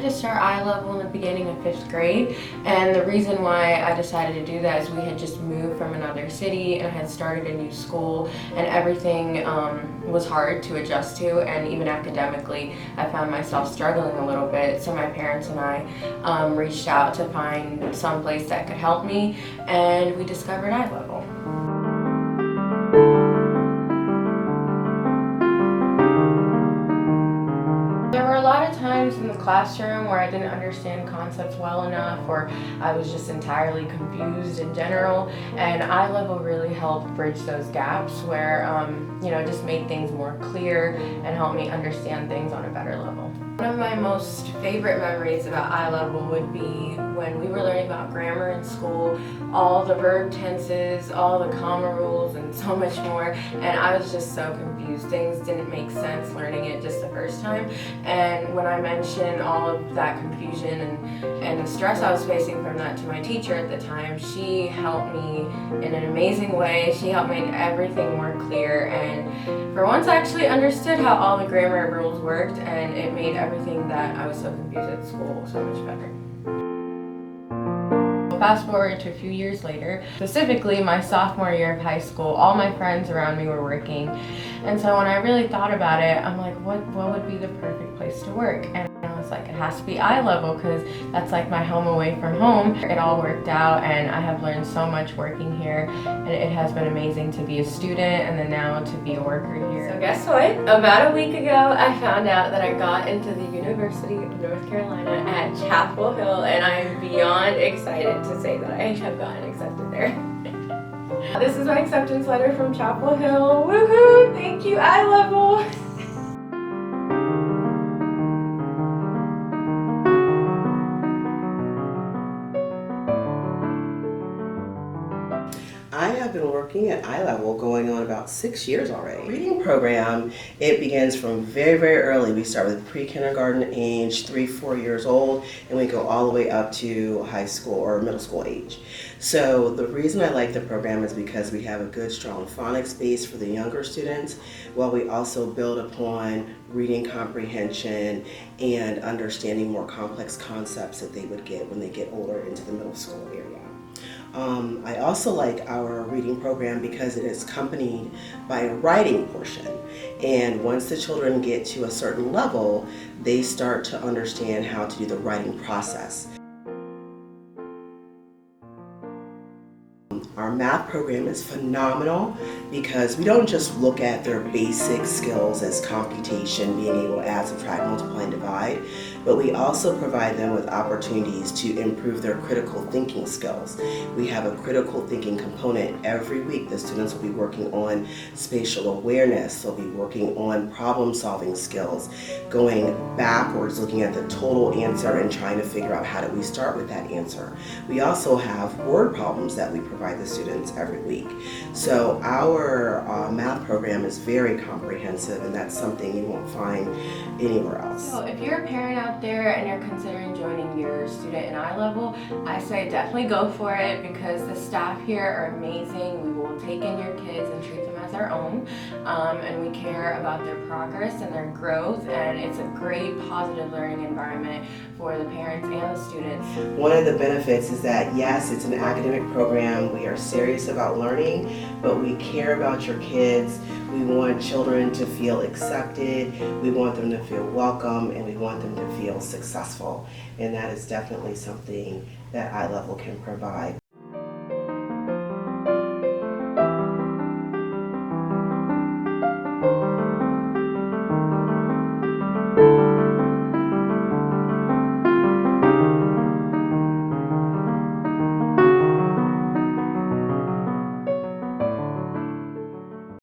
to start eye level in the beginning of 5th grade, and the reason why I decided to do that is we had just moved from another city and I had started a new school, and everything was hard to adjust to, and even academically I found myself struggling a little bit. So my parents and I reached out to find some place that could help me, and we discovered eye level. There were a lot of times in the classroom where I didn't understand concepts well enough, or I was just entirely confused in general, and eye level really helped bridge those gaps where, just made things more clear and helped me understand things on a better level. One of my most favorite memories about eye level would be when we were learning about grammar in school, all the verb tenses, all the comma rules, and so much more, and I was just so confused. Things didn't make sense learning it just the first time, and when I mentioned all of that confusion and the stress I was facing from that to my teacher at the time, she helped me in an amazing way. She helped make everything more clear, and for once I actually understood how all the grammar rules worked, and it made everything that I was so confused at school so much better. Fast forward to a few years later, specifically my sophomore year of high school, all my friends around me were working, and so when I really thought about it, I'm like, what would be the perfect place to work? And I was like, it has to be eye level, because that's like my home away from home. It all worked out, and I have learned so much working here, and it has been amazing to be a student and then now to be a worker here. So guess what? About a week ago, I found out that I got into the University of North Carolina at Chapel Hill, and I am beyond excited to say that I have gotten accepted there. This is my acceptance letter from Chapel Hill. Woohoo! Thank you, eye level! I have been working at eye level going on about 6 years already. Reading program, it begins from very, very early. We start with pre-kindergarten age, 3-4 years old, and we go all the way up to high school or middle school age. So the reason I like the program is because we have a good, strong phonics base for the younger students, while we also build upon reading comprehension and understanding more complex concepts that they would get when they get older into the middle school area. I also like our reading program because it is accompanied by a writing portion, and once the children get to a certain level, they start to understand how to do the writing process. Our math program is phenomenal because we don't just look at their basic skills as computation, being able to add, subtract, multiply, and divide, but we also provide them with opportunities to improve their critical thinking skills. We have a critical thinking component every week. The students will be working on spatial awareness, they'll be working on problem solving skills, going backwards, looking at the total answer and trying to figure out how do we start with that answer. We also have word problems that we provide the students every week. So our math program is very comprehensive, and that's something you won't find anywhere else. So if you're a parent out there and you're considering joining your student in eye level, I say definitely go for it, because the staff here are amazing. We will take in your kids and treat them as our own, and we care about their progress and their growth, and it's a great positive learning environment for the parents and the students. One of the benefits is that yes, it's an academic program. We are serious about learning, but we care about your kids. We want children to feel accepted, we want them to feel welcome, and we want them to feel successful. And that is definitely something that eye level can provide.